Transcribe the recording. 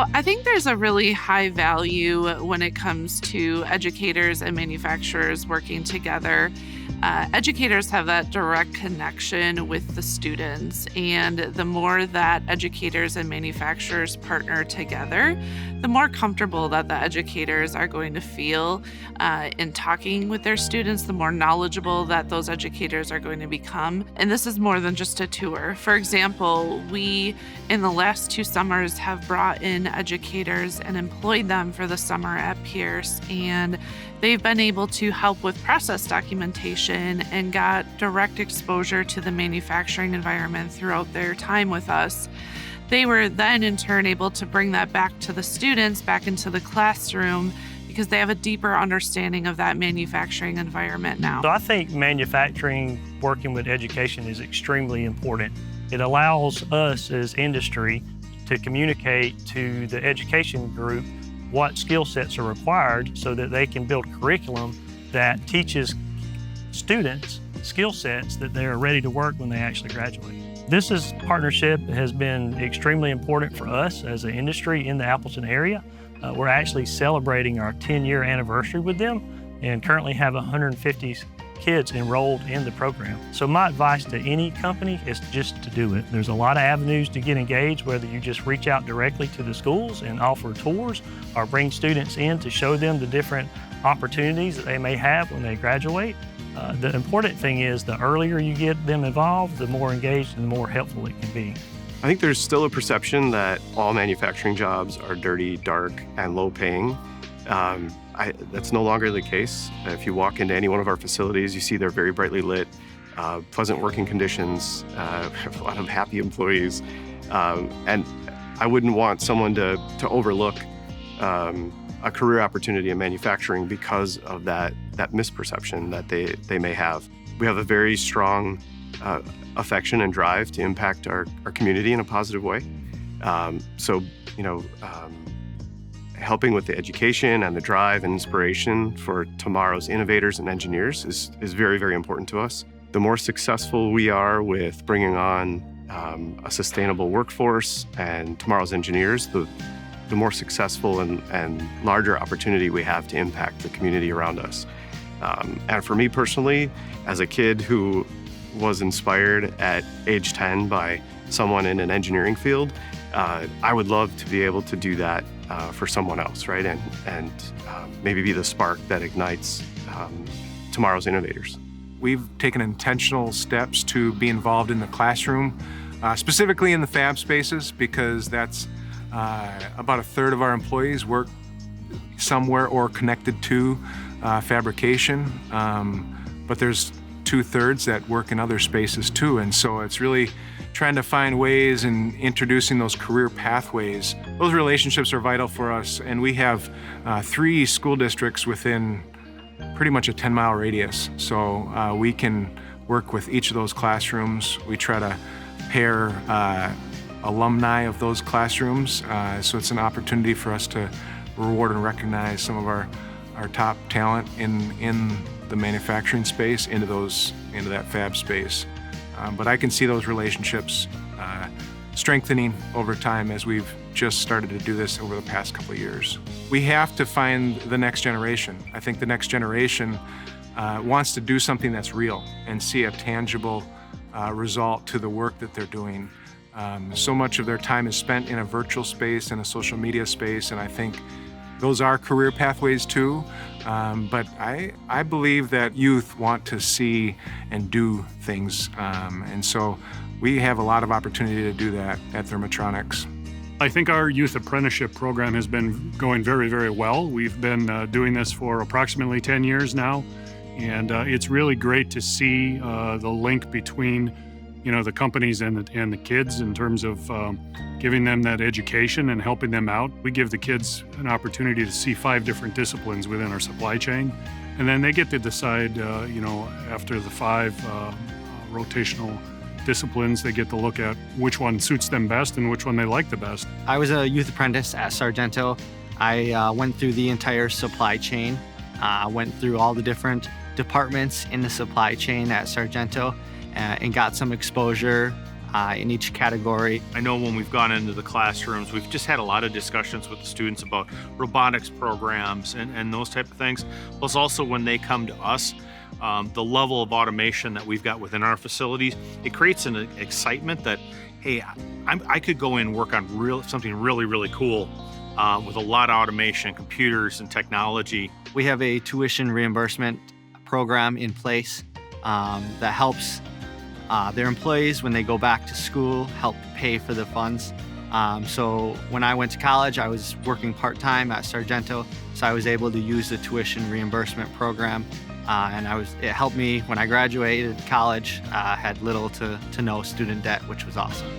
So I think there's a really high value when it comes to educators and manufacturers working together. Educators have that direct connection with the students, and the more that educators and manufacturers partner together, the more comfortable that the educators are going to feel in talking with their students, the more knowledgeable that those educators are going to become. And this is more than just a tour. For example, we, in the last 2 summers, have brought in educators and employed them for the summer at Pierce, and they've been able to help with process documentation and got direct exposure to the manufacturing environment throughout their time with us. They were then in turn able to bring that back to the students, back into the classroom, because they have a deeper understanding of that manufacturing environment now. So I think manufacturing, working with education is extremely important. It allows us as industry to communicate to the education group what skill sets are required so that they can build curriculum that teaches students skill sets that they're ready to work when they actually graduate. This partnership has been extremely important for us as an industry in the Appleton area. We're actually celebrating our 10-year anniversary with them and currently have 150 kids enrolled in the program. So my advice to any company is just to do it. There's a lot of avenues to get engaged, whether you just reach out directly to the schools and offer tours or bring students in to show them the different opportunities that they may have when they graduate. The important thing is the earlier you get them involved, the more engaged and the more helpful it can be. I think there's still a perception that all manufacturing jobs are dirty, dark, and low paying. That's no longer the case. If you walk into any one of our facilities, you see they're very brightly lit, pleasant working conditions, a lot of happy employees. And I wouldn't want someone to overlook a career opportunity in manufacturing because of that misperception that they may have. We have a very strong affection and drive to impact our community in a positive way. Helping with the education and the drive and inspiration for tomorrow's innovators and engineers is very, very important to us. The more successful we are with bringing on a sustainable workforce and tomorrow's engineers, the more successful and larger opportunity we have to impact the community around us. And for me personally, as a kid who was inspired at age 10 by someone in an engineering field, I would love to be able to do that for someone else, right? And maybe be the spark that ignites tomorrow's innovators. We've taken intentional steps to be involved in the classroom, specifically in the fab spaces, because that's about a third of our employees work somewhere or connected to fabrication, but there's 2/3 that work in other spaces too. And so it's really trying to find ways and introducing those career pathways. Those relationships are vital for us, and we have 3 school districts within pretty much a 10-mile radius. So we can work with each of those classrooms. We try to pair alumni of those classrooms, so it's an opportunity for us to reward and recognize some of our top talent in the manufacturing space into that fab space. But I can see those relationships strengthening over time as we've just started to do this over the past couple of years. We have to find the next generation. I think the next generation wants to do something that's real and see a tangible result to the work that they're doing. So much of their time is spent in a virtual space and a social media space, and I think those are career pathways too. But I believe that youth want to see and do things, and so we have a lot of opportunity to do that at Therma-Tron-X. I think our youth apprenticeship program has been going very, very well. We've been doing this for approximately 10 years now, and it's really great to see the link between the companies and the kids in terms of giving them that education and helping them out. We give the kids an opportunity to see 5 different disciplines within our supply chain, and then they get to decide, after the 5 rotational disciplines, they get to look at which one suits them best and which one they like the best. I was a youth apprentice at Sargento. I went through the entire supply chain, went through all the different departments in the supply chain at Sargento, and got some exposure in each category. I know when we've gone into the classrooms, we've just had a lot of discussions with the students about robotics programs and those type of things. Plus also when they come to us, the level of automation that we've got within our facilities, it creates an excitement that, hey, I could go in and work on something really, really cool with a lot of automation, computers, and technology. We have a tuition reimbursement program in place that helps their employees when they go back to school, help pay for the funds. So when I went to college, I was working part-time at Sargento, so I was able to use the tuition reimbursement program. And it helped me when I graduated college, had little to no student debt, which was awesome.